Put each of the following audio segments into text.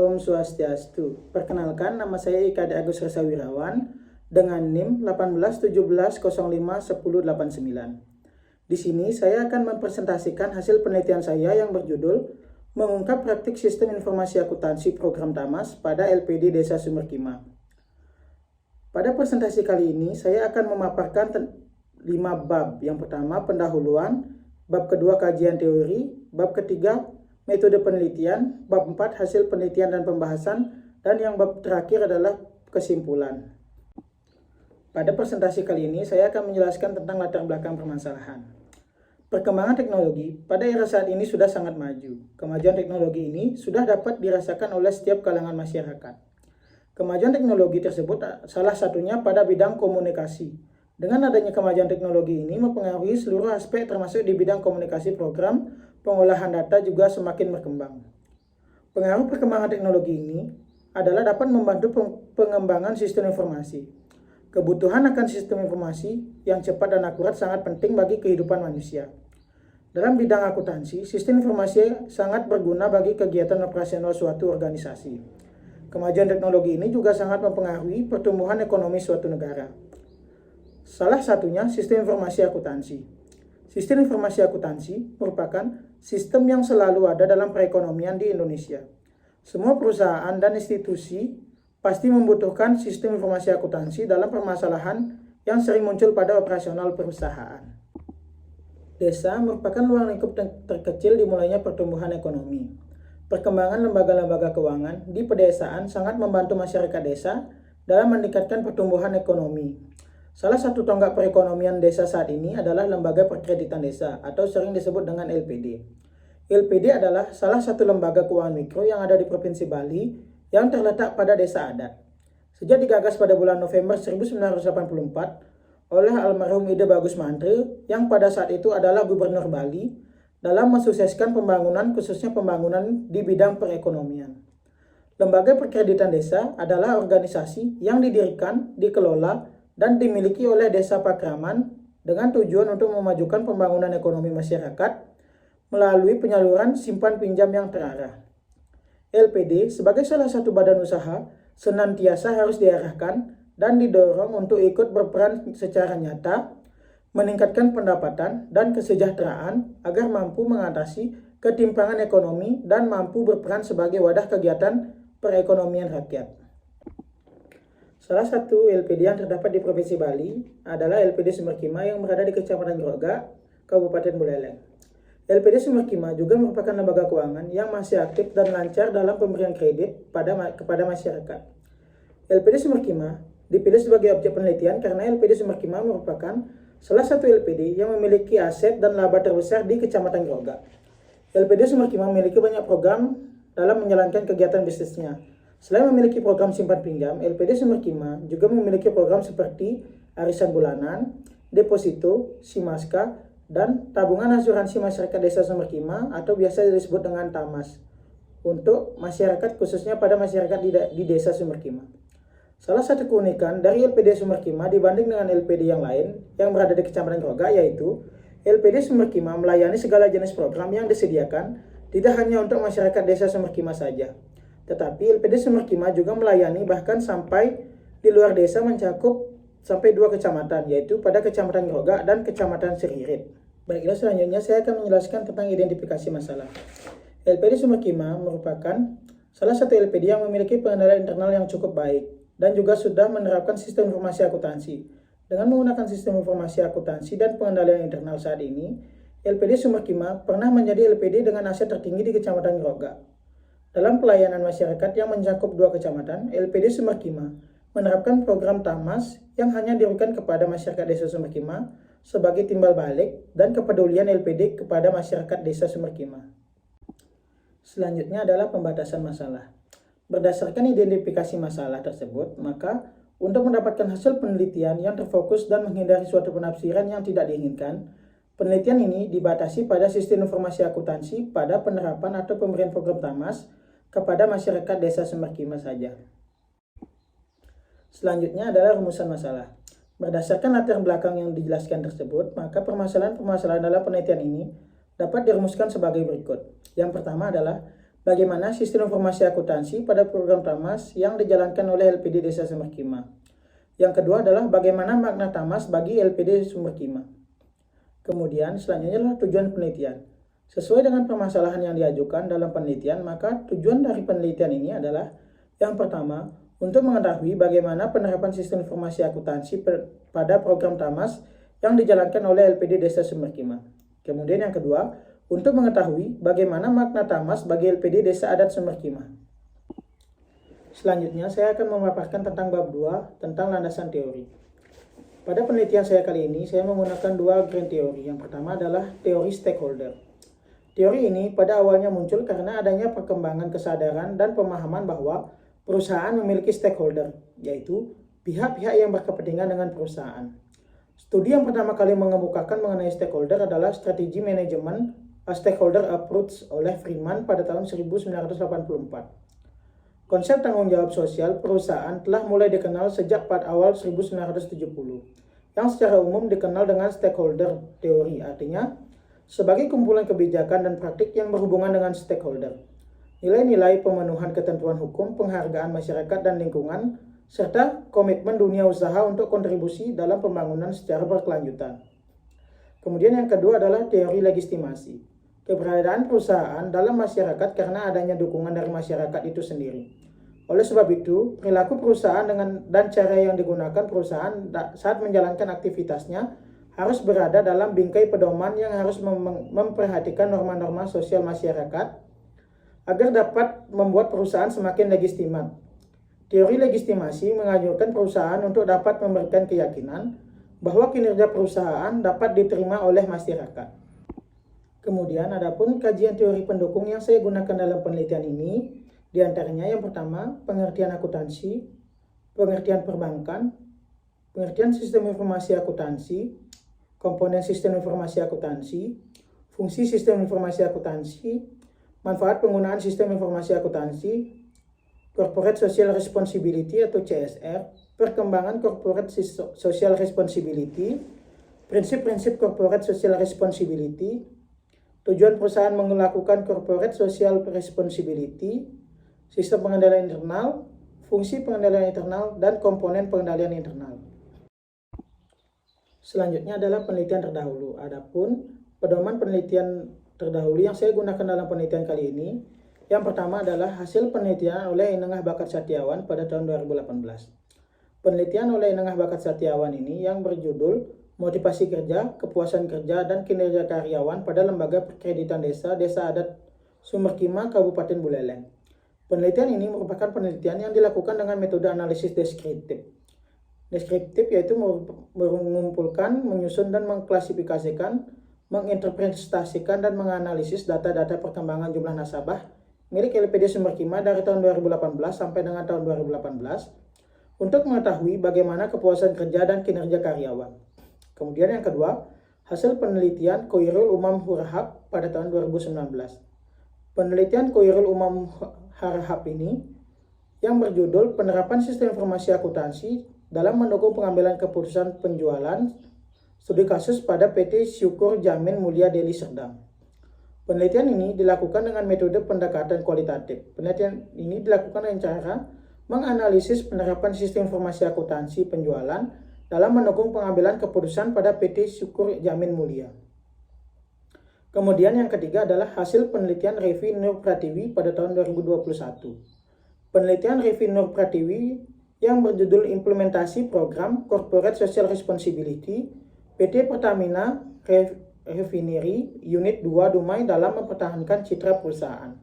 Om Swastiastu. Perkenalkan, nama saya IKD Agus Resa Wirawan dengan NIM 1817051089. Di sini saya akan mempresentasikan hasil penelitian saya yang berjudul Mengungkap Praktik Sistem Informasi Akuntansi Program Tamas pada LPD Desa Sumberkima. Pada presentasi kali ini, saya akan memaparkan 5 bab. Yang pertama, pendahuluan. Bab kedua, kajian teori. Bab ketiga, metode penelitian. Bab 4, hasil penelitian dan pembahasan. Dan yang bab terakhir adalah kesimpulan. Pada presentasi kali ini, saya akan menjelaskan tentang latar belakang permasalahan. Perkembangan teknologi pada era saat ini sudah sangat maju. Kemajuan teknologi ini sudah dapat dirasakan oleh setiap kalangan masyarakat. Kemajuan teknologi tersebut salah satunya pada bidang komunikasi. Dengan adanya kemajuan teknologi ini mempengaruhi seluruh aspek termasuk di bidang komunikasi, program pengolahan data juga semakin berkembang. Pengaruh perkembangan teknologi ini adalah dapat membantu pengembangan sistem informasi. Kebutuhan akan sistem informasi yang cepat dan akurat sangat penting bagi kehidupan manusia. Dalam bidang akuntansi, sistem informasi sangat berguna bagi kegiatan operasional suatu organisasi. Kemajuan teknologi ini juga sangat mempengaruhi pertumbuhan ekonomi suatu negara. Salah satunya sistem informasi akuntansi. Sistem informasi akuntansi merupakan sistem yang selalu ada dalam perekonomian di Indonesia. Semua perusahaan dan institusi pasti membutuhkan sistem informasi akuntansi dalam permasalahan yang sering muncul pada operasional perusahaan. Desa merupakan ruang lingkup terkecil dimulainya pertumbuhan ekonomi. Perkembangan lembaga-lembaga keuangan di pedesaan sangat membantu masyarakat desa dalam meningkatkan pertumbuhan ekonomi. Salah satu tonggak perekonomian desa saat ini adalah Lembaga Perkreditan Desa atau sering disebut dengan LPD. LPD adalah salah satu lembaga keuangan mikro yang ada di Provinsi Bali yang terletak pada desa adat. Sejak digagas pada bulan November 1984 oleh almarhum Ide Bagus Mantri yang pada saat itu adalah Gubernur Bali dalam mensukseskan pembangunan khususnya pembangunan di bidang perekonomian. Lembaga Perkreditan Desa adalah organisasi yang didirikan, dikelola, dan dimiliki oleh Desa Pakraman dengan tujuan untuk memajukan pembangunan ekonomi masyarakat melalui penyaluran simpan pinjam yang terarah. LPD sebagai salah satu badan usaha senantiasa harus diarahkan dan didorong untuk ikut berperan secara nyata, meningkatkan pendapatan dan kesejahteraan agar mampu mengatasi ketimpangan ekonomi dan mampu berperan sebagai wadah kegiatan perekonomian rakyat. Salah satu LPD yang terdapat di Provinsi Bali adalah LPD Sumberkima yang berada di Kecamatan Groga, Kabupaten Buleleng. LPD Sumberkima juga merupakan lembaga keuangan yang masih aktif dan lancar dalam pemberian kredit kepada masyarakat. LPD Sumberkima dipilih sebagai objek penelitian karena LPD Sumberkima merupakan salah satu LPD yang memiliki aset dan laba terbesar di Kecamatan Groga. LPD Sumberkima memiliki banyak program dalam menjalankan kegiatan bisnisnya. Selain memiliki program simpan pinjam, LPD Sumberkima juga memiliki program seperti arisan bulanan, deposito, simaska, dan tabungan asuransi masyarakat desa Sumberkima atau biasa disebut dengan TAMAS untuk masyarakat khususnya pada masyarakat di desa Sumberkima. Salah satu keunikan dari LPD Sumberkima dibanding dengan LPD yang lain yang berada di Kecamatan Groga yaitu LPD Sumberkima melayani segala jenis program yang disediakan tidak hanya untuk masyarakat desa Sumberkima saja, tetapi LPD Sumberkima juga melayani bahkan sampai di luar desa mencakup sampai 2 kecamatan, yaitu pada Kecamatan Groga dan Kecamatan Seririt. Baiklah, selanjutnya saya akan menjelaskan tentang identifikasi masalah. LPD Sumberkima merupakan salah satu LPD yang memiliki pengendalian internal yang cukup baik dan juga sudah menerapkan sistem informasi akuntansi. Dengan menggunakan sistem informasi akuntansi dan pengendalian internal saat ini, LPD Sumberkima pernah menjadi LPD dengan aset tertinggi di Kecamatan Groga. Dalam pelayanan masyarakat yang mencakup 2 kecamatan, LPD Sumberkima menerapkan program TAMAS yang hanya diberikan kepada masyarakat desa Sumberkima sebagai timbal balik dan kepedulian LPD kepada masyarakat desa Sumberkima. Selanjutnya adalah pembatasan masalah. Berdasarkan identifikasi masalah tersebut, maka untuk mendapatkan hasil penelitian yang terfokus dan menghindari suatu penafsiran yang tidak diinginkan, penelitian ini dibatasi pada sistem informasi akuntansi pada penerapan atau pemberian program TAMAS kepada masyarakat desa Sumberkima saja. Selanjutnya adalah rumusan masalah. Berdasarkan latar belakang yang dijelaskan tersebut, maka permasalahan-permasalahan dalam penelitian ini dapat dirumuskan sebagai berikut. Yang pertama adalah bagaimana sistem informasi akuntansi pada program Tamas yang dijalankan oleh LPD Desa Sumberkima. Yang kedua adalah bagaimana makna Tamas bagi LPD Sumberkima. Kemudian selanjutnya adalah tujuan penelitian. Sesuai dengan permasalahan yang diajukan dalam penelitian, maka tujuan dari penelitian ini adalah yang pertama, untuk mengetahui bagaimana penerapan sistem informasi akuntansi pada program Tamas yang dijalankan oleh LPD Desa Sumberkima. Kemudian yang kedua, untuk mengetahui bagaimana makna Tamas bagi LPD Desa Adat Sumberkima. Selanjutnya, saya akan memaparkan tentang bab 2 tentang landasan teori. Pada penelitian saya kali ini, saya menggunakan dua grand teori. Yang pertama adalah teori stakeholder. Teori ini pada awalnya muncul karena adanya perkembangan kesadaran dan pemahaman bahwa perusahaan memiliki stakeholder, yaitu pihak-pihak yang berkepentingan dengan perusahaan. Studi yang pertama kali mengemukakan mengenai stakeholder adalah strategi manajemen stakeholder approach oleh Freeman pada tahun 1984. Konsep tanggung jawab sosial perusahaan telah mulai dikenal sejak pada awal 1970, yang secara umum dikenal dengan stakeholder teori, artinya sebagai kumpulan kebijakan dan praktik yang berhubungan dengan stakeholder. Nilai-nilai pemenuhan ketentuan hukum, penghargaan masyarakat dan lingkungan, serta komitmen dunia usaha untuk kontribusi dalam pembangunan secara berkelanjutan. Kemudian yang kedua adalah teori legitimasi. Keberadaan perusahaan dalam masyarakat karena adanya dukungan dari masyarakat itu sendiri. Oleh sebab itu, perilaku perusahaan dan cara yang digunakan perusahaan saat menjalankan aktivitasnya harus berada dalam bingkai pedoman yang harus memperhatikan norma-norma sosial masyarakat agar dapat membuat perusahaan semakin legitimat. Teori legitimasi menganjurkan perusahaan untuk dapat memberikan keyakinan bahwa kinerja perusahaan dapat diterima oleh masyarakat. Kemudian adapun kajian teori pendukung yang saya gunakan dalam penelitian ini, diantaranya yang pertama, pengertian akuntansi, pengertian perbankan, pengertian sistem informasi akuntansi, komponen sistem informasi akuntansi, fungsi sistem informasi akuntansi, manfaat penggunaan sistem informasi akuntansi, corporate social responsibility atau CSR, perkembangan corporate social responsibility, prinsip-prinsip corporate social responsibility, tujuan perusahaan melakukan corporate social responsibility, sistem pengendalian internal, fungsi pengendalian internal, dan komponen pengendalian internal. Selanjutnya adalah penelitian terdahulu. Adapun pedoman penelitian terdahulu yang saya gunakan dalam penelitian kali ini, yang pertama adalah hasil penelitian oleh Inengah Bakat Satiawan pada tahun 2018. Penelitian oleh Inengah Bakat Satiawan ini yang berjudul Motivasi Kerja, Kepuasan Kerja, dan Kinerja Karyawan pada Lembaga Perkreditan Desa, Desa Adat Sumberkima, Kabupaten Buleleng. Penelitian ini merupakan penelitian yang dilakukan dengan metode analisis deskriptif. Deskriptif yaitu mengumpulkan, menyusun dan mengklasifikasikan, menginterpretasikan dan menganalisis data-data perkembangan jumlah nasabah milik LPD Sumberkima dari tahun 2018 sampai dengan tahun 2018 untuk mengetahui bagaimana kepuasan kerja dan kinerja karyawan. Kemudian yang kedua, hasil penelitian Khoirul Umam Harahap pada tahun 2019. Penelitian Khoirul Umam Harahap ini yang berjudul Penerapan Sistem Informasi Akuntansi dalam mendukung pengambilan keputusan penjualan studi kasus pada PT Syukur Jamin Mulia Deli Serdang. Penelitian ini dilakukan dengan metode pendekatan kualitatif. Penelitian ini dilakukan dengan cara menganalisis penerapan sistem informasi akuntansi penjualan dalam mendukung pengambilan keputusan pada PT Syukur Jamin Mulia. Kemudian yang ketiga adalah hasil penelitian Revi Nur Pratiwi pada tahun 2021. Penelitian Revi Nur Pratiwi yang berjudul Implementasi Program Corporate Social Responsibility PT Pertamina Refinery Unit 2 Dumai dalam mempertahankan citra perusahaan.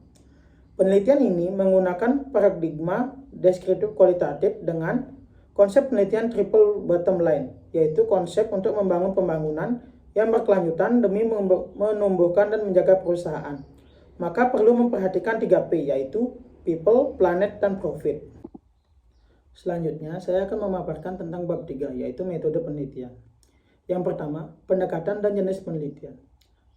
Penelitian ini menggunakan paradigma deskriptif kualitatif dengan konsep penelitian triple bottom line, yaitu konsep untuk membangun pembangunan yang berkelanjutan demi menumbuhkan dan menjaga perusahaan. Maka perlu memperhatikan 3P, yaitu people, planet, dan profit. Selanjutnya, saya akan memaparkan tentang bab 3, yaitu metode penelitian. Yang pertama, pendekatan dan jenis penelitian.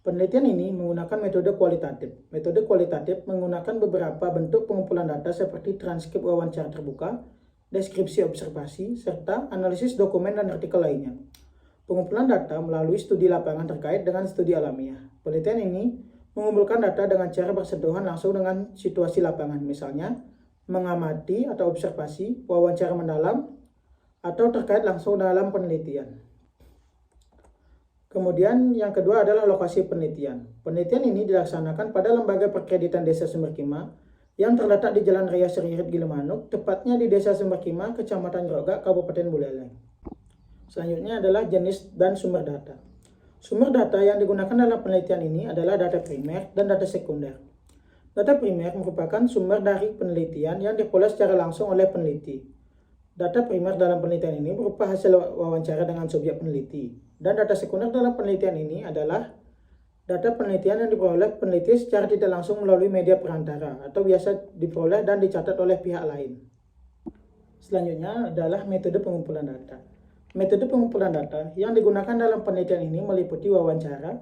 Penelitian ini menggunakan metode kualitatif. Metode kualitatif menggunakan beberapa bentuk pengumpulan data seperti transkrip wawancara terbuka, deskripsi observasi, serta analisis dokumen dan artikel lainnya. Pengumpulan data melalui studi lapangan terkait dengan studi alamiah. Penelitian ini mengumpulkan data dengan cara bersentuhan langsung dengan situasi lapangan, misalnya mengamati atau observasi, wawancara mendalam, atau terkait langsung dalam penelitian. Kemudian yang kedua adalah lokasi penelitian. Penelitian ini dilaksanakan pada Lembaga Perkreditan Desa Sumberkima yang terletak di Jalan Raya Seririt Gilimanuk, tepatnya di Desa Sumberkima, Kecamatan Grogak, Kabupaten Buleleng. Selanjutnya adalah jenis dan sumber data. Sumber data yang digunakan dalam penelitian ini adalah data primer dan data sekunder. Data primer merupakan sumber dari penelitian yang diperoleh secara langsung oleh peneliti. Data primer dalam penelitian ini berupa hasil wawancara dengan subjek peneliti. Dan data sekunder dalam penelitian ini adalah data penelitian yang diperoleh peneliti secara tidak langsung melalui media perantara atau biasa diperoleh dan dicatat oleh pihak lain. Selanjutnya adalah metode pengumpulan data. Metode pengumpulan data yang digunakan dalam penelitian ini meliputi wawancara,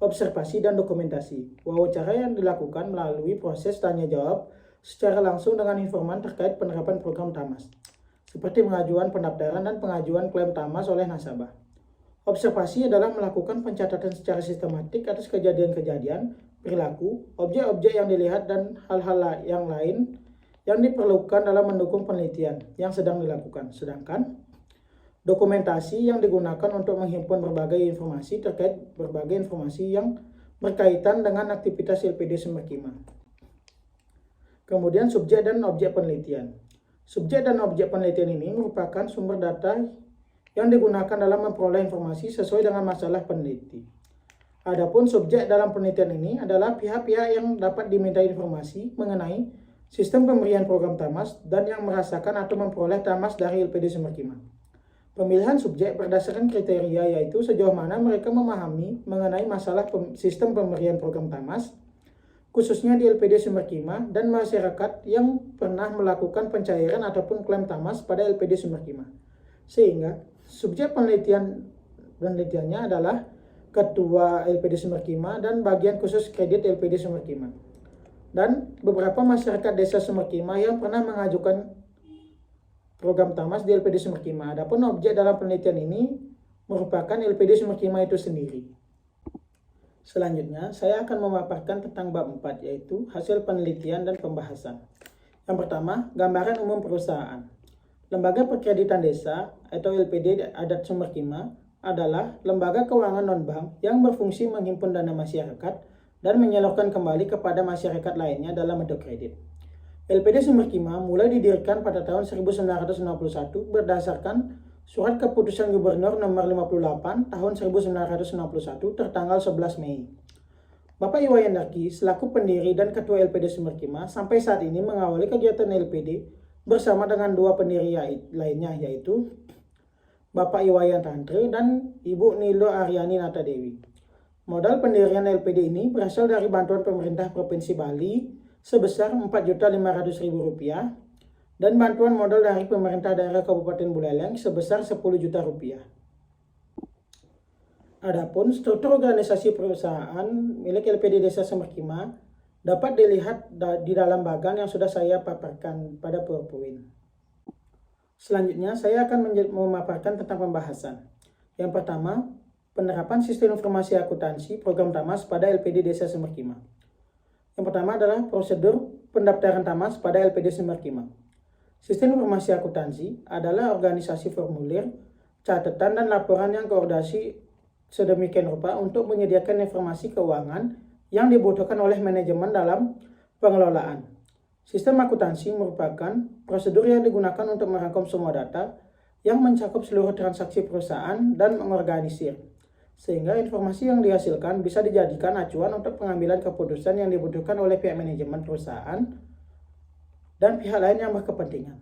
observasi, dan dokumentasi. Wawancara yang dilakukan melalui proses tanya jawab secara langsung dengan informan terkait penerapan program TAMAS, seperti pengajuan pendaftaran dan pengajuan klaim TAMAS oleh nasabah. Observasi adalah melakukan pencatatan secara sistematik atas kejadian-kejadian, perilaku, objek-objek yang dilihat, dan hal-hal yang lain yang diperlukan dalam mendukung penelitian yang sedang dilakukan. Sedangkan dokumentasi yang digunakan untuk menghimpun berbagai informasi terkait berbagai informasi yang berkaitan dengan aktivitas LPD Sumberkima. Kemudian subjek dan objek penelitian. Subjek dan objek penelitian ini merupakan sumber data yang digunakan dalam memperoleh informasi sesuai dengan masalah peneliti. Adapun subjek dalam penelitian ini adalah pihak-pihak yang dapat diminta informasi mengenai sistem pemberian program TAMAS dan yang merasakan atau memperoleh TAMAS dari LPD Sumberkima. Pemilihan subjek berdasarkan kriteria yaitu sejauh mana mereka memahami mengenai masalah sistem pemberian program TAMAS, khususnya di LPD Sumberkima, dan masyarakat yang pernah melakukan pencairan ataupun klaim TAMAS pada LPD Sumberkima. Sehingga subjek penelitiannya adalah Ketua LPD Sumberkima dan bagian khusus kredit LPD Sumberkima. Dan beberapa masyarakat desa Sumberkima yang pernah mengajukan program TAMAS di LPD Sumberkima. Adapun objek dalam penelitian ini merupakan LPD Sumberkima itu sendiri. Selanjutnya, saya akan memaparkan tentang bab 4, yaitu hasil penelitian dan pembahasan. Yang pertama, gambaran umum perusahaan. Lembaga Perkreditan Desa atau LPD Adat Sumberkima adalah lembaga keuangan non-bank yang berfungsi menghimpun dana masyarakat dan menyalurkan kembali kepada masyarakat lainnya dalam bentuk kredit. LPD Sumberkima mulai didirikan pada tahun 1991 berdasarkan Surat Keputusan Gubernur Nomor 58 Tahun 1961 tertanggal 11 Mei. Bapak Iwayan Darki selaku pendiri dan Ketua LPD Sumberkima sampai saat ini mengawali kegiatan LPD bersama dengan dua pendiri lainnya, yaitu Bapak Iwayan Tantre dan Ibu Nilo Aryani Natadewi. Modal pendirian LPD ini berasal dari bantuan pemerintah Provinsi Bali sebesar Rp4.500.000 dan bantuan modal dari pemerintah daerah Kabupaten Buleleng sebesar Rp10 juta. Adapun struktur organisasi perusahaan milik LPD Desa Sumberkima dapat dilihat di dalam bagan yang sudah saya paparkan pada PowerPoint. Selanjutnya saya akan memaparkan tentang pembahasan. Yang pertama, penerapan sistem informasi akuntansi program TAMAS pada LPD Desa Sumberkima. Yang pertama adalah prosedur pendaftaran TAMAS pada LPD Sumberkima. Sistem informasi akuntansi adalah organisasi formulir, catatan, dan laporan yang koordinasi sedemikian rupa untuk menyediakan informasi keuangan yang dibutuhkan oleh manajemen dalam pengelolaan. Sistem akuntansi merupakan prosedur yang digunakan untuk merangkum semua data yang mencakup seluruh transaksi perusahaan dan mengorganisir, sehingga informasi yang dihasilkan bisa dijadikan acuan untuk pengambilan keputusan yang dibutuhkan oleh pihak manajemen perusahaan dan pihak lain yang berkepentingan.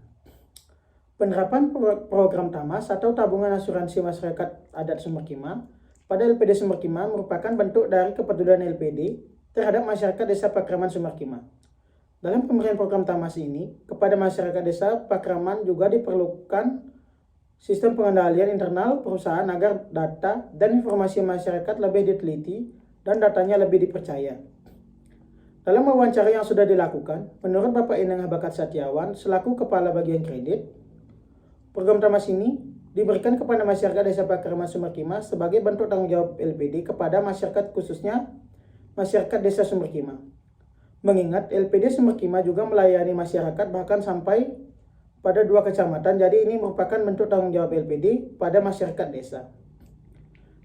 Penerapan program TAMAS atau Tabungan Asuransi Masyarakat Adat Sumberkima pada LPD Sumberkima merupakan bentuk dari kepedulian LPD terhadap masyarakat Desa Pakraman Sumberkima. Dalam pemberian program TAMAS ini, kepada masyarakat Desa Pakraman juga diperlukan sistem pengendalian internal perusahaan agar data dan informasi masyarakat lebih diteliti dan datanya lebih dipercaya. Dalam wawancara yang sudah dilakukan, menurut Bapak Ineng Bakat Satiawan selaku Kepala Bagian Kredit, program TAMAS ini diberikan kepada masyarakat Desa Pakraman Sumberkima sebagai bentuk tanggung jawab LPD kepada masyarakat khususnya masyarakat Desa Sumberkima. Mengingat LPD Sumberkima juga melayani masyarakat bahkan sampai pada 2 kecamatan, jadi ini merupakan bentuk tanggung jawab LPD pada masyarakat desa.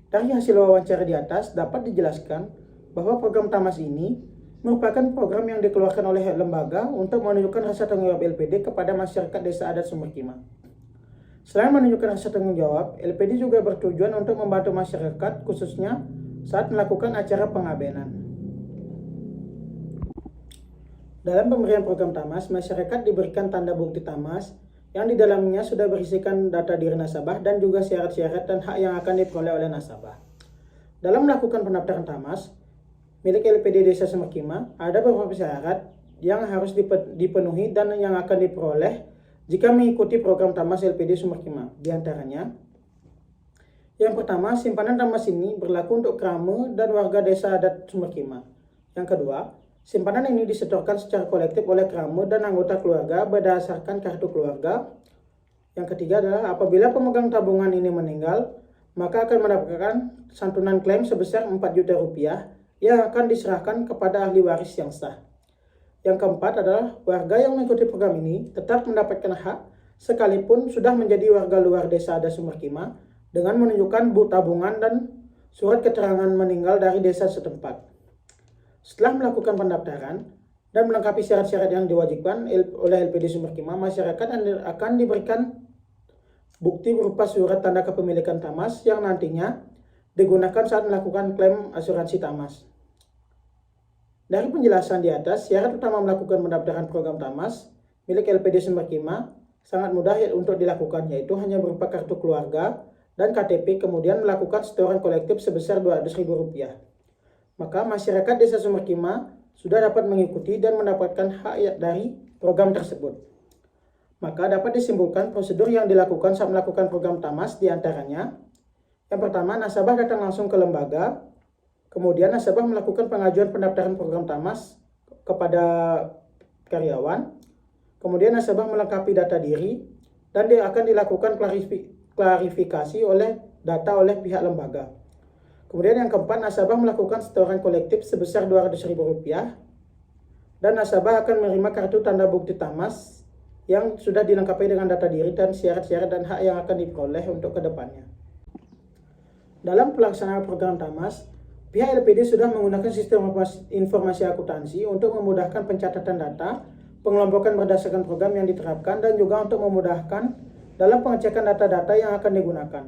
Dari hasil wawancara di atas dapat dijelaskan bahwa program TAMAS ini merupakan program yang dikeluarkan oleh lembaga untuk menunjukkan rasa tanggung jawab LPD kepada masyarakat Desa Adat Sumberkima. Selain menunjukkan rasa tanggung jawab, LPD juga bertujuan untuk membantu masyarakat khususnya saat melakukan acara pengabenan. Dalam pemberian program TAMAS, masyarakat diberikan tanda bukti TAMAS yang di dalamnya sudah berisikan data diri nasabah dan juga syarat-syarat dan hak yang akan diperoleh oleh nasabah. Dalam melakukan pendaftaran TAMAS milik LPD Desa Sumberkima, ada beberapa syarat yang harus dipenuhi dan yang akan diperoleh jika mengikuti program TAMAS LPD Sumberkima. Di antaranya, yang pertama, simpanan TAMAS ini berlaku untuk krame dan warga Desa Adat Sumberkima. Yang kedua, simpanan ini disetorkan secara kolektif oleh krame dan anggota keluarga berdasarkan kartu keluarga. Yang ketiga adalah apabila pemegang tabungan ini meninggal, maka akan mendapatkan santunan klaim sebesar 4 juta rupiah yang akan diserahkan kepada ahli waris yang sah. Yang keempat adalah warga yang mengikuti program ini tetap mendapatkan hak sekalipun sudah menjadi warga luar Desa Adat Sumberkima dengan menunjukkan buku tabungan dan surat keterangan meninggal dari desa setempat. Setelah melakukan pendaftaran dan melengkapi syarat-syarat yang diwajibkan oleh LPD Sumberkima, masyarakat akan diberikan bukti berupa surat tanda kepemilikan TAMAS yang nantinya digunakan saat melakukan klaim asuransi TAMAS. Dari penjelasan di atas, syarat utama melakukan pendaftaran program TAMAS milik LPD Sumberkima sangat mudah untuk dilakukan, yaitu hanya berupa kartu keluarga dan KTP, kemudian melakukan setoran kolektif sebesar Rp200.000. Maka masyarakat Desa Sumberkima sudah dapat mengikuti dan mendapatkan hak dari program tersebut. Maka dapat disimpulkan prosedur yang dilakukan saat melakukan program TAMAS diantaranya. Yang pertama, nasabah datang langsung ke lembaga. Kemudian nasabah melakukan pengajuan pendaftaran program TAMAS kepada karyawan. Kemudian nasabah melengkapi data diri dan akan dilakukan klarifikasi oleh pihak lembaga. Kemudian yang keempat, nasabah melakukan setoran kolektif sebesar Rp200.000 dan nasabah akan menerima kartu tanda bukti TAMAS yang sudah dilengkapi dengan data diri dan syarat-syarat dan hak yang akan diperoleh untuk kedepannya. Dalam pelaksanaan program TAMAS, pihak LPD sudah menggunakan sistem informasi akuntansi untuk memudahkan pencatatan data, pengelompokan berdasarkan program yang diterapkan, dan juga untuk memudahkan dalam pengecekan data-data yang akan digunakan.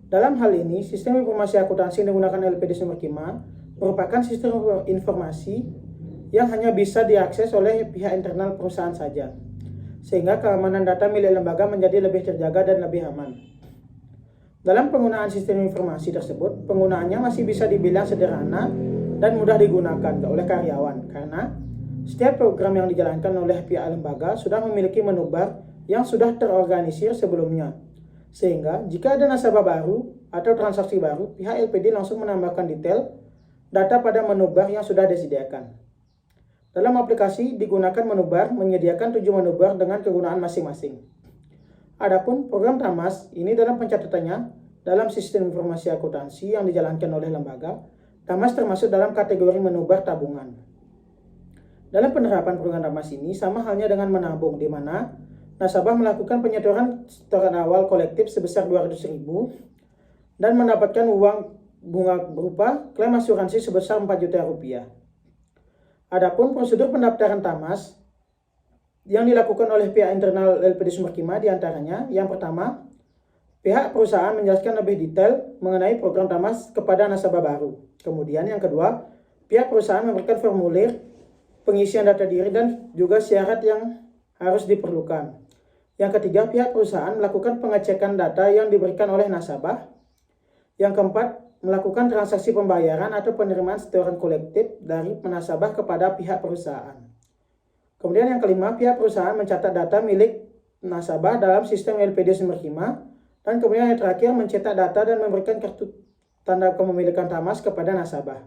Dalam hal ini, sistem informasi akuntansi yang digunakan LPD Sumberkima merupakan sistem informasi yang hanya bisa diakses oleh pihak internal perusahaan saja, sehingga keamanan data milik lembaga menjadi lebih terjaga dan lebih aman. Dalam penggunaan sistem informasi tersebut, penggunaannya masih bisa dibilang sederhana dan mudah digunakan oleh karyawan, karena setiap program yang dijalankan oleh pihak lembaga sudah memiliki menu bar yang sudah terorganisir sebelumnya. Sehingga jika ada nasabah baru atau transaksi baru, pihak LPD langsung menambahkan detail data pada menu bar yang sudah disediakan. Dalam aplikasi digunakan menu bar menyediakan 7 menu bar dengan kegunaan masing-masing. Adapun program TAMAS ini dalam pencatatannya dalam sistem informasi akuntansi yang dijalankan oleh lembaga, TAMAS termasuk dalam kategori menu bar tabungan. Dalam penerapan program TAMAS ini sama halnya dengan menabung, di mana nasabah melakukan penyetoran setoran awal kolektif sebesar Rp200.000 dan mendapatkan uang bunga berupa klaim asuransi sebesar Rp4 juta. Adapun prosedur pendaftaran TAMAS yang dilakukan oleh pihak internal LPD Sumberkima diantaranya, yang pertama, pihak perusahaan menjelaskan lebih detail mengenai program TAMAS kepada nasabah baru. Kemudian yang kedua, pihak perusahaan memberikan formulir pengisian data diri dan juga syarat yang harus diperlukan. Yang ketiga, pihak perusahaan melakukan pengecekan data yang diberikan oleh nasabah. Yang keempat, melakukan transaksi pembayaran atau penerimaan setoran kolektif dari nasabah kepada pihak perusahaan. Kemudian yang kelima, pihak perusahaan mencatat data milik nasabah dalam sistem LPD Sumberkima. Dan kemudian yang terakhir, mencetak data dan memberikan kartu tanda kepemilikan TAMAS kepada nasabah.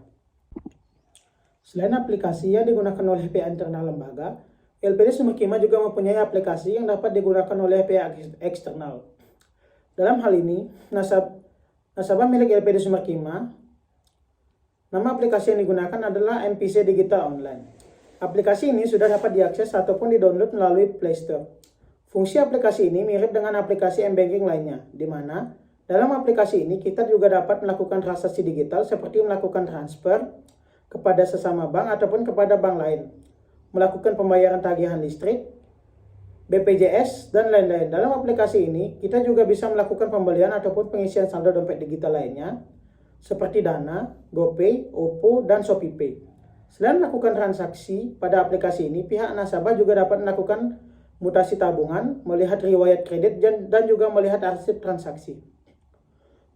Selain aplikasi yang digunakan oleh pihak internal lembaga, LPD Sumberkima juga mempunyai aplikasi yang dapat digunakan oleh pihak eksternal. Dalam hal ini, nasabah milik LPD Sumberkima Nama aplikasi yang digunakan adalah MPC Digital Online. Aplikasi ini sudah dapat diakses ataupun di-download melalui Play Store. Fungsi aplikasi ini mirip dengan aplikasi m-banking lainnya, di mana dalam aplikasi ini kita juga dapat melakukan transaksi digital seperti melakukan transfer kepada sesama bank ataupun kepada bank lain, melakukan pembayaran tagihan listrik, BPJS, dan lain-lain. Dalam aplikasi ini, kita juga bisa melakukan pembelian ataupun pengisian saldo dompet digital lainnya, seperti Dana, GoPay, OVO, dan ShopeePay. Selain melakukan transaksi pada aplikasi ini, pihak nasabah juga dapat melakukan mutasi tabungan, melihat riwayat kredit, dan juga melihat arsip transaksi.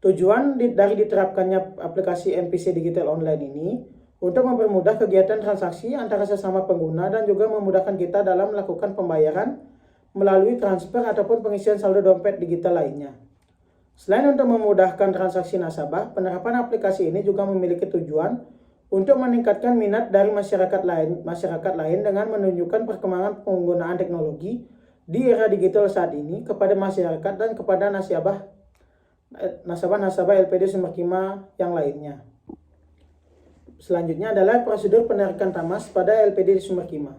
Tujuan dari diterapkannya aplikasi MPC Digital Online ini untuk mempermudah kegiatan transaksi antara sesama pengguna dan juga memudahkan kita dalam melakukan pembayaran melalui transfer ataupun pengisian saldo dompet digital lainnya. Selain untuk memudahkan transaksi nasabah, penerapan aplikasi ini juga memiliki tujuan untuk meningkatkan minat dari masyarakat lain dengan menunjukkan perkembangan penggunaan teknologi di era digital saat ini kepada masyarakat dan kepada nasabah-nasabah LPD Sumberkima yang lainnya. Selanjutnya adalah prosedur penarikan Tamas pada LPD Sumberkima.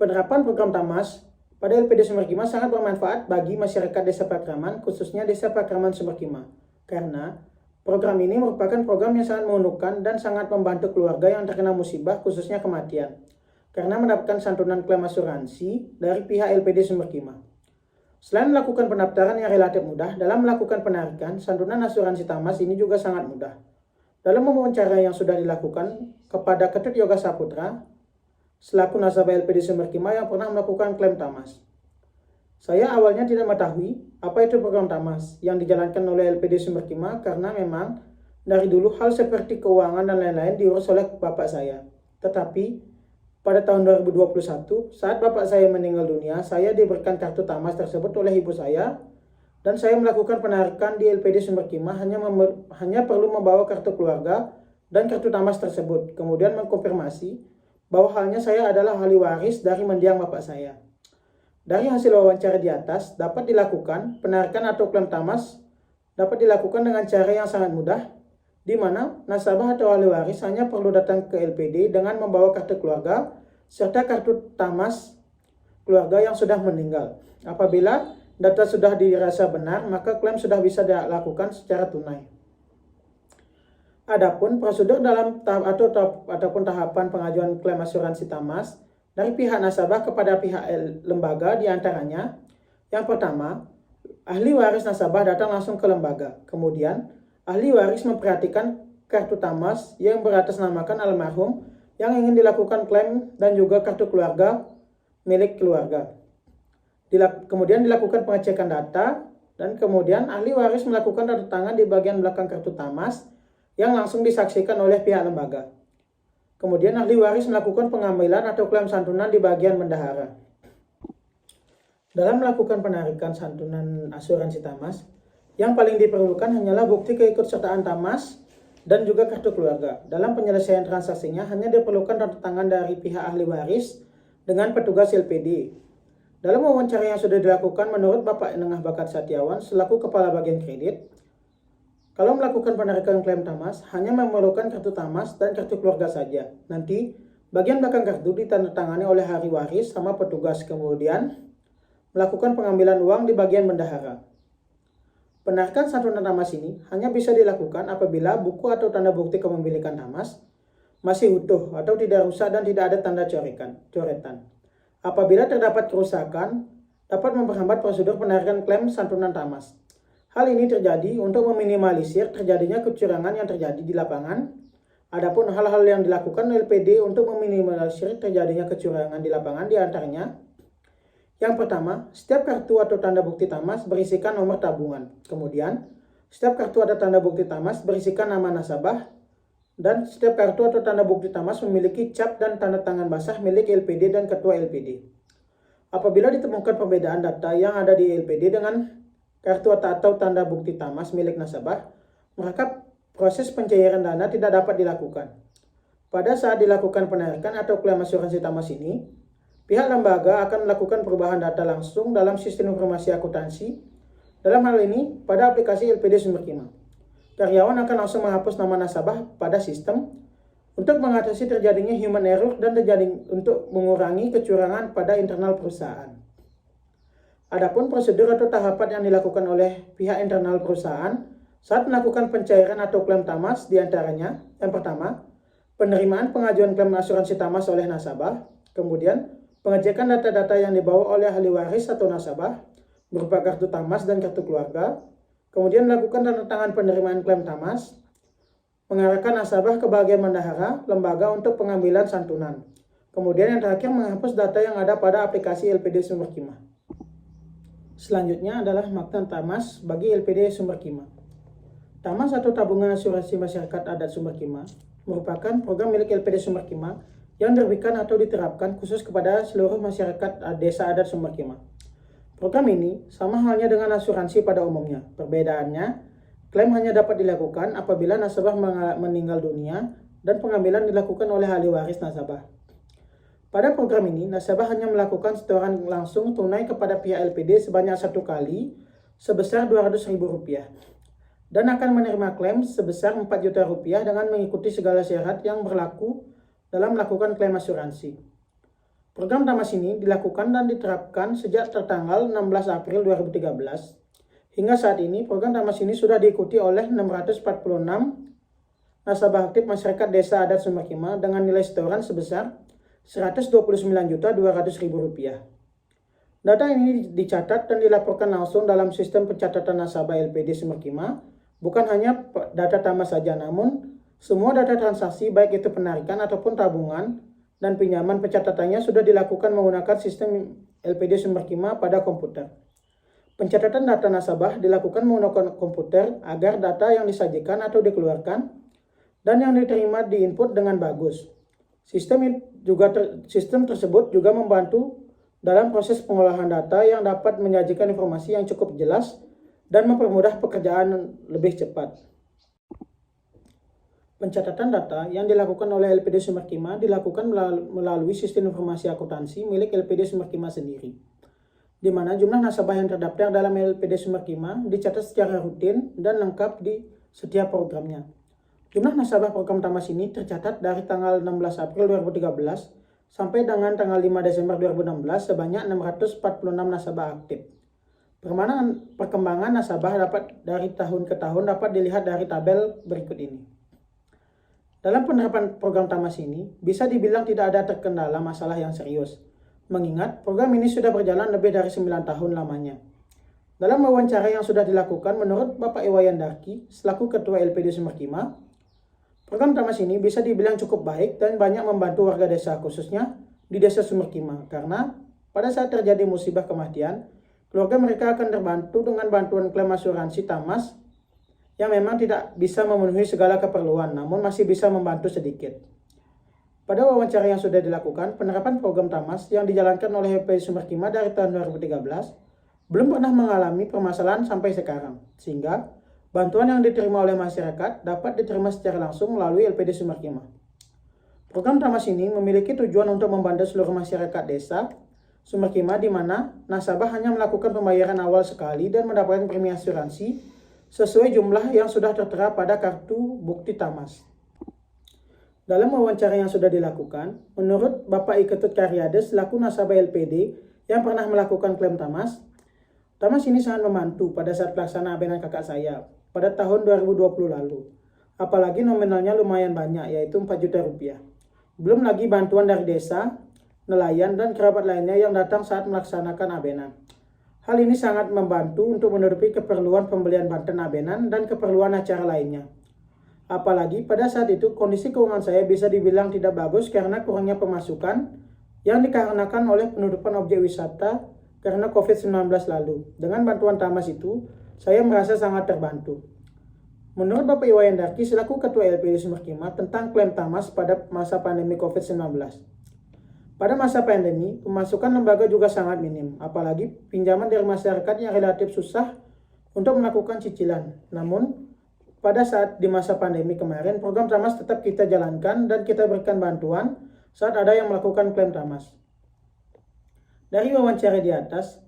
Penerapan program Tamas pada LPD Sumberkima sangat bermanfaat bagi masyarakat Desa Pakraman, khususnya Desa Pakraman Sumberkima, karena program ini merupakan program yang sangat menguntungkan dan sangat membantu keluarga yang terkena musibah, khususnya kematian, karena mendapatkan santunan klaim asuransi dari pihak LPD Sumberkima. Selain melakukan pendaftaran yang relatif mudah, dalam melakukan penarikan, santunan asuransi Tamas ini juga sangat mudah. Dalam wawancara yang sudah dilakukan kepada Ketut Yoga Saputra, selaku nasabah LPD Sumberkima yang pernah melakukan klaim Tamas. Saya awalnya tidak mengetahui apa itu program Tamas yang dijalankan oleh LPD Sumberkima karena memang dari dulu hal seperti keuangan dan lain-lain diurus oleh bapak saya. Tetapi pada tahun 2021 saat bapak saya meninggal dunia, saya diberikan kartu Tamas tersebut oleh ibu saya dan saya melakukan penarikan di LPD Sumberkima hanya perlu membawa kartu keluarga dan kartu Tamas tersebut, kemudian mengkonfirmasi bahwa halnya saya adalah ahli waris dari mendiang bapak saya. Dari hasil wawancara di atas, dapat dilakukan penarikan atau klaim Tamas dapat dilakukan dengan cara yang sangat mudah, di mana nasabah atau ahli waris hanya perlu datang ke LPD dengan membawa kartu keluarga serta kartu Tamas keluarga yang sudah meninggal. Apabila data sudah dirasa benar, maka klaim sudah bisa dilakukan secara tunai. Adapun prosedur dalam ataupun tahapan pengajuan klaim asuransi Tamas dari pihak nasabah kepada pihak lembaga diantaranya, yang pertama, ahli waris nasabah datang langsung ke lembaga. Kemudian, ahli waris memperhatikan kartu Tamas yang beratasnamakan almarhum yang ingin dilakukan klaim dan juga kartu keluarga milik keluarga. Kemudian dilakukan pengecekan data dan kemudian ahli waris melakukan tanda tangan di bagian belakang kartu Tamas yang langsung disaksikan oleh pihak lembaga. Kemudian ahli waris melakukan pengambilan atau klaim santunan di bagian bendahara. Dalam melakukan penarikan santunan asuransi Tamas, yang paling diperlukan hanyalah bukti keikutsertaan Tamas dan juga kartu keluarga. Dalam penyelesaian transaksinya hanya diperlukan tanda tangan dari pihak ahli waris dengan petugas LPD. Dalam wawancara yang sudah dilakukan menurut Bapak Nengah Bakat Satiawan selaku Kepala Bagian Kredit, kalau melakukan penarikan klaim Tamas, hanya memerlukan kartu Tamas dan kartu keluarga saja. Nanti, bagian belakang kartu ditandatangani oleh ahli waris sama petugas, kemudian melakukan pengambilan uang di bagian bendahara. Penarikan santunan Tamas ini hanya bisa dilakukan apabila buku atau tanda bukti kepemilikan Tamas masih utuh atau tidak rusak dan tidak ada tanda coretan. Apabila terdapat kerusakan, dapat memperhambat prosedur penarikan klaim santunan Tamas. Hal ini terjadi untuk meminimalisir terjadinya kecurangan yang terjadi di lapangan. Adapun hal-hal yang dilakukan LPD untuk meminimalisir terjadinya kecurangan di lapangan diantaranya, yang pertama, setiap kartu atau tanda bukti Tamas berisikan nomor tabungan. Kemudian, setiap kartu atau tanda bukti Tamas berisikan nama nasabah, dan setiap kartu atau tanda bukti Tamas memiliki cap dan tanda tangan basah milik LPD dan ketua LPD. Apabila ditemukan perbedaan data yang ada di LPD dengan kartu atau tanda bukti Tamas milik nasabah, maka proses pencairan dana tidak dapat dilakukan. Pada saat dilakukan penarikan atau klaim asuransi Tamas ini, pihak lembaga akan melakukan perubahan data langsung dalam sistem informasi akuntansi, dalam hal ini pada aplikasi LPD Sumberkima. karyawan akan langsung menghapus nama nasabah pada sistem untuk mengatasi terjadinya human error dan untuk mengurangi kecurangan pada internal perusahaan. Adapun prosedur atau tahapan yang dilakukan oleh pihak internal perusahaan saat melakukan pencairan atau klaim tamas diantaranya, yang pertama, penerimaan pengajuan klaim asuransi tamas oleh nasabah, kemudian pengecekan data-data yang dibawa oleh ahli waris atau nasabah berupa kartu tamas dan kartu keluarga, kemudian melakukan tanda tangan penerimaan klaim tamas, mengarahkan nasabah ke bagian bendahara lembaga untuk pengambilan santunan, kemudian yang terakhir menghapus data yang ada pada aplikasi LPD Sumber Kima. Selanjutnya adalah makna tamas bagi LPD Sumber Kima. Tamas atau Tabungan Asuransi Masyarakat Adat Sumber Kima merupakan program milik LPD Sumber Kima yang diterbitkan atau diterapkan khusus kepada seluruh masyarakat desa adat Sumber Kima. Program ini sama halnya dengan asuransi pada umumnya. Perbedaannya, klaim hanya dapat dilakukan apabila nasabah meninggal dunia dan pengambilan dilakukan oleh ahli waris nasabah. Pada program ini, nasabah hanya melakukan setoran langsung tunai kepada pihak LPD sebanyak 1 kali sebesar Rp200.000 dan akan menerima klaim sebesar Rp4.000.000 dengan mengikuti segala syarat yang berlaku dalam melakukan klaim asuransi. Program tamas ini dilakukan dan diterapkan sejak tertanggal 16 April 2013. Hingga saat ini, program tamas ini sudah diikuti oleh 646 nasabah aktif masyarakat desa adat Sumber Kima dengan nilai setoran sebesar Rp129.200.000. Data ini dicatat dan dilaporkan langsung dalam sistem pencatatan nasabah LPD Sumber Kima, bukan hanya data tamas saja, namun semua data transaksi baik itu penarikan ataupun tabungan dan pinjaman pencatatannya sudah dilakukan menggunakan sistem LPD Sumber Kima pada komputer. Pencatatan data nasabah dilakukan menggunakan komputer agar data yang disajikan atau dikeluarkan dan yang diterima diinput dengan bagus. Sistem tersebut juga membantu dalam proses pengolahan data yang dapat menyajikan informasi yang cukup jelas dan mempermudah pekerjaan lebih cepat. Pencatatan data yang dilakukan oleh LPD Sumber Kima dilakukan melalui sistem informasi akuntansi milik LPD Sumber Kima sendiri, di mana jumlah nasabah yang terdaftar dalam LPD Sumber Kima dicatat secara rutin dan lengkap di setiap programnya. Jumlah nasabah program tamas ini tercatat dari tanggal 16 April 2013 sampai dengan tanggal 5 Desember 2016 sebanyak 646 nasabah aktif. Perkembangan nasabah dari tahun ke tahun dapat dilihat dari tabel berikut ini. Dalam penerapan program tamas ini, bisa dibilang tidak ada terkendala masalah yang serius, mengingat program ini sudah berjalan lebih dari 9 tahun lamanya. Dalam wawancara yang sudah dilakukan, menurut Bapak Iwayan Darki, selaku Ketua LPD Sumber Kima, program tamas ini bisa dibilang cukup baik dan banyak membantu warga desa, khususnya di desa Sumber Kima, karena pada saat terjadi musibah kematian, keluarga mereka akan terbantu dengan bantuan klaim asuransi tamas yang memang tidak bisa memenuhi segala keperluan, namun masih bisa membantu sedikit. Pada wawancara yang sudah dilakukan, penerapan program tamas yang dijalankan oleh LPD Sumber Kima dari tahun 2013 belum pernah mengalami permasalahan sampai sekarang, sehingga bantuan yang diterima oleh masyarakat dapat diterima secara langsung melalui LPD Sumber Kima. Program tamas ini memiliki tujuan untuk membantu seluruh masyarakat desa Sumber Kima, di mana nasabah hanya melakukan pembayaran awal sekali dan mendapatkan premi asuransi sesuai jumlah yang sudah tertera pada kartu bukti tamas. Dalam wawancara yang sudah dilakukan, menurut Bapak Iketut Karyades selaku nasabah LPD yang pernah melakukan klaim tamas ini sangat membantu pada saat pelaksanaan abenan kakak saya pada tahun 2020 lalu. Apalagi nominalnya lumayan banyak, yaitu Rp4.000.000. Belum lagi bantuan dari desa, nelayan, dan kerabat lainnya yang datang saat melaksanakan abenan. Hal ini sangat membantu untuk menutupi keperluan pembelian banten abenan dan keperluan acara lainnya. Apalagi pada saat itu kondisi keuangan saya bisa dibilang tidak bagus karena kurangnya pemasukan yang dikarenakan oleh penutupan objek wisata karena COVID-19 lalu. Dengan bantuan tamas itu, saya merasa sangat terbantu. Menurut Bapak Iwayan Darki selaku Ketua LPD Sumber Kima tentang klaim tamas pada masa pandemi COVID-19. Pada masa pandemi, pemasukan lembaga juga sangat minim, apalagi pinjaman dari masyarakat yang relatif susah untuk melakukan cicilan. Namun, pada saat di masa pandemi kemarin, program tamas tetap kita jalankan dan kita berikan bantuan saat ada yang melakukan klaim tamas. Dari wawancara di atas,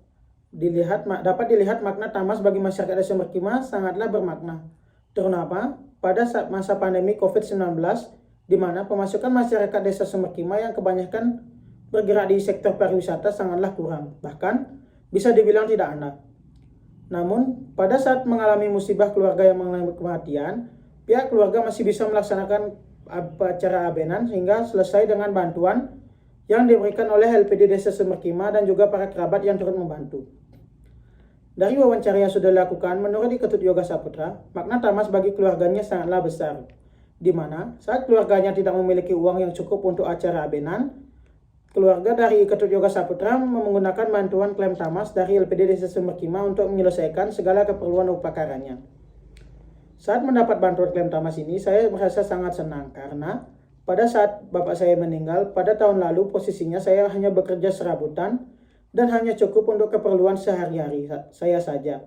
dapat dilihat makna tamas bagi masyarakat desa Sumber Kima sangatlah bermakna. terutama pada saat masa pandemi COVID-19, di mana pemasukan masyarakat desa Sumberkima yang kebanyakan bergerak di sektor pariwisata sangatlah kurang, bahkan bisa dibilang tidak ada. Namun, pada saat mengalami musibah keluarga yang mengalami kematian, pihak keluarga masih bisa melaksanakan acara abenan hingga selesai dengan bantuan yang diberikan oleh LPD Desa Sumberkima dan juga para kerabat yang turut membantu. Dari wawancara yang sudah dilakukan, menurut Ketut Yoga Saputra, makna tamas bagi keluarganya sangatlah besar, di mana saat keluarganya tidak memiliki uang yang cukup untuk acara abenan, keluarga dari Ketut Yoga Saputra menggunakan bantuan klaim tamas dari LPD Desa Sumberkima untuk menyelesaikan segala keperluan upacaranya. Saat mendapat bantuan klaim tamas ini, saya merasa sangat senang karena pada saat bapak saya meninggal pada tahun lalu, posisinya saya hanya bekerja serabutan dan hanya cukup untuk keperluan sehari-hari saya saja.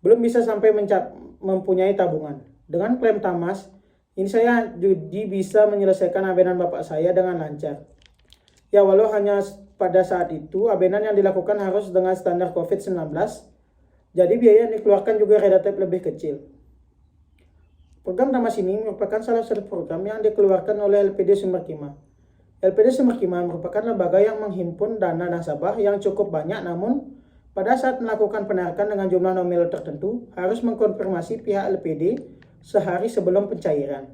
Belum bisa sampai mempunyai tabungan. Dengan klaim tamas, ini saya jadi bisa menyelesaikan abenan bapak saya dengan lancar. Ya, walau hanya pada saat itu, abenan yang dilakukan harus dengan standar COVID-19, jadi biaya yang dikeluarkan juga relatif lebih kecil. Program tamas ini merupakan salah satu program yang dikeluarkan oleh LPD Sumberkima. LPD Sumberkima merupakan lembaga yang menghimpun dana nasabah yang cukup banyak, namun pada saat melakukan penarikan dengan jumlah nominal tertentu harus mengkonfirmasi pihak LPD sehari sebelum pencairan.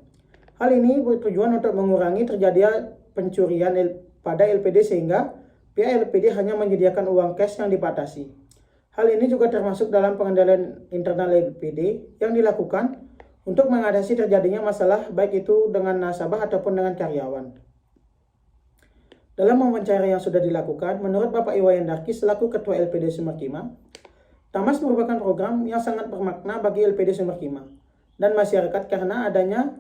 Hal ini bertujuan untuk mengurangi terjadinya pencurian pada LPD sehingga pihak LPD hanya menyediakan uang cash yang dibatasi. Hal ini juga termasuk dalam pengendalian internal LPD yang dilakukan untuk mengatasi terjadinya masalah baik itu dengan nasabah ataupun dengan karyawan. Dalam wawancara yang sudah dilakukan, menurut Bapak Iwayan Darki selaku Ketua LPD Sumberkima, tamas merupakan program yang sangat bermakna bagi LPD Sumberkima dan masyarakat karena adanya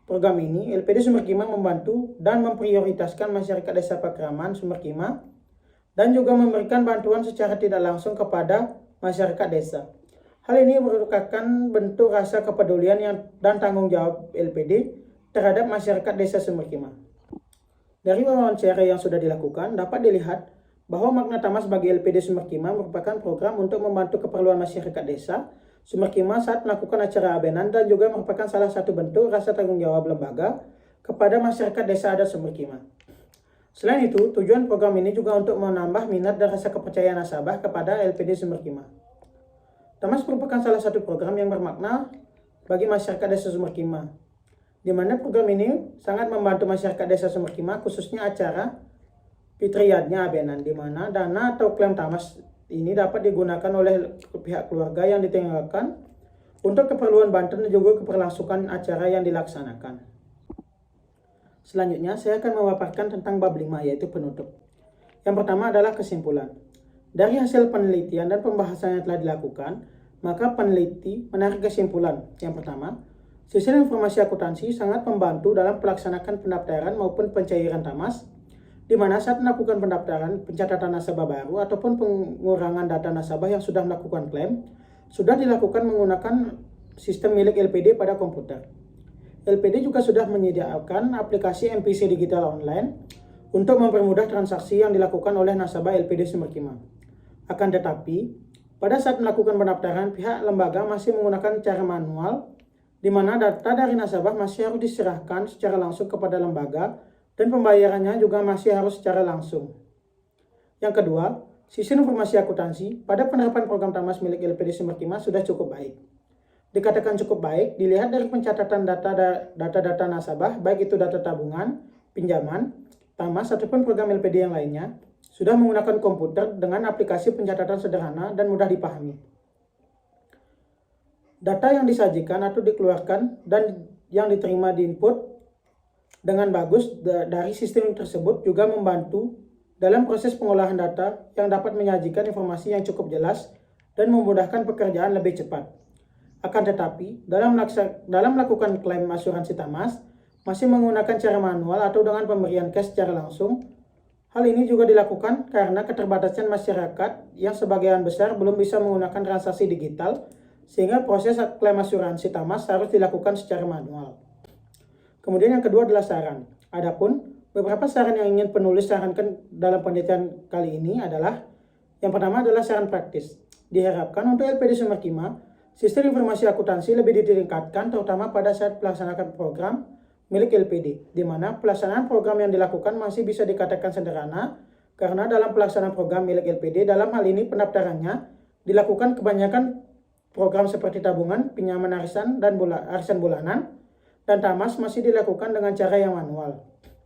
program ini, LPD Sumberkima membantu dan memprioritaskan masyarakat Desa Pakraman Sumberkima dan juga memberikan bantuan secara tidak langsung kepada masyarakat desa. Hal ini merupakan bentuk rasa kepedulian dan tanggung jawab LPD terhadap masyarakat Desa Sumberkima. Dari wawancara yang sudah dilakukan, dapat dilihat bahwa makna tamas bagi LPD Sumberkima merupakan program untuk membantu keperluan masyarakat desa Sumberkima saat melakukan acara abenan dan juga merupakan salah satu bentuk rasa tanggung jawab lembaga kepada masyarakat desa adat Sumberkima. Selain itu, tujuan program ini juga untuk menambah minat dan rasa kepercayaan nasabah kepada LPD Sumberkima. Tamas merupakan salah satu program yang bermakna bagi masyarakat desa Sumberkima, di mana program ini sangat membantu masyarakat desa Sumberkima khususnya acara fitriyatnya abenan, di mana dana atau klaim tamas ini dapat digunakan oleh pihak keluarga yang ditinggalkan untuk keperluan bantuan dan juga keberlangsungan acara yang dilaksanakan. Selanjutnya saya akan memaparkan tentang bab 5 yaitu penutup. Yang pertama adalah kesimpulan. Dari hasil penelitian dan pembahasan yang telah dilakukan, maka peneliti menarik kesimpulan. Yang pertama, sistem informasi akuntansi sangat membantu dalam pelaksanaan pendaftaran maupun pencairan tamas, di mana saat melakukan pendaftaran, pencatatan nasabah baru, ataupun pengurangan data nasabah yang sudah melakukan klaim, sudah dilakukan menggunakan sistem milik LPD pada komputer. LPD juga sudah menyediakan aplikasi MPC digital online untuk mempermudah transaksi yang dilakukan oleh nasabah LPD Sumberkima. Akan tetapi, pada saat melakukan pendaftaran, pihak lembaga masih menggunakan cara manual, di mana data dari nasabah masih harus diserahkan secara langsung kepada lembaga dan pembayarannya juga masih harus secara langsung. Yang kedua, sistem informasi akuntansi pada penerapan program tamas milik LPD Sumberkima sudah cukup baik. Dikatakan cukup baik dilihat dari pencatatan data nasabah, baik itu data tabungan, pinjaman, tamas, ataupun program LPD yang lainnya, sudah menggunakan komputer dengan aplikasi pencatatan sederhana dan mudah dipahami. Data yang disajikan atau dikeluarkan dan yang diterima di input dengan bagus dari sistem tersebut juga membantu dalam proses pengolahan data yang dapat menyajikan informasi yang cukup jelas dan memudahkan pekerjaan lebih cepat. Akan tetapi, dalam melakukan klaim asuransi tamas, masih menggunakan cara manual atau dengan pemberian cash secara langsung. Hal ini juga dilakukan karena keterbatasan masyarakat yang sebagian besar belum bisa menggunakan transaksi digital, sehingga proses klaim asuransi tamas harus dilakukan secara manual. Kemudian yang kedua adalah saran. Adapun beberapa saran yang ingin penulis sarankan dalam penelitian kali ini adalah, yang pertama adalah saran praktis. Diharapkan untuk LPD Sumberkima, sistem informasi akuntansi lebih ditingkatkan terutama pada saat melaksanakan program milik LPD, di mana pelaksanaan program yang dilakukan masih bisa dikatakan sederhana karena dalam pelaksanaan program milik LPD, dalam hal ini pendaftarannya dilakukan kebanyakan program seperti tabungan, pinjaman arisan, dan arisan bulanan, dan tamas masih dilakukan dengan cara yang manual.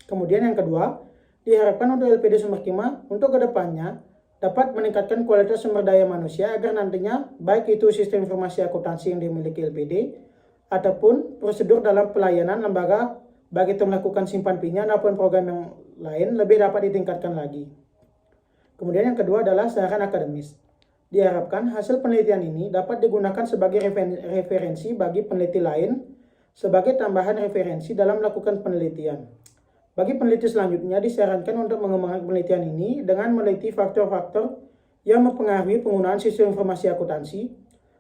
Kemudian yang kedua, diharapkan untuk LPD Sumberkima untuk kedepannya dapat meningkatkan kualitas sumber daya manusia agar nantinya baik itu sistem informasi akuntansi yang dimiliki LPD ataupun prosedur dalam pelayanan lembaga baik itu melakukan simpan pinjam maupun program yang lain lebih dapat ditingkatkan lagi. Kemudian yang kedua adalah saran akademis. Diharapkan hasil penelitian ini dapat digunakan sebagai referensi bagi peneliti lain sebagai tambahan referensi dalam melakukan penelitian. Bagi peneliti selanjutnya disarankan untuk mengembangkan penelitian ini dengan meneliti faktor-faktor yang mempengaruhi penggunaan sistem informasi akuntansi.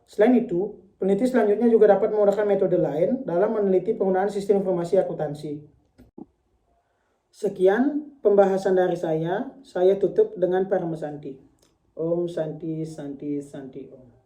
Selain itu, peneliti selanjutnya juga dapat menggunakan metode lain dalam meneliti penggunaan sistem informasi akuntansi. Sekian pembahasan dari saya tutup dengan Parama Santi. Om Santi Santi Santi Om.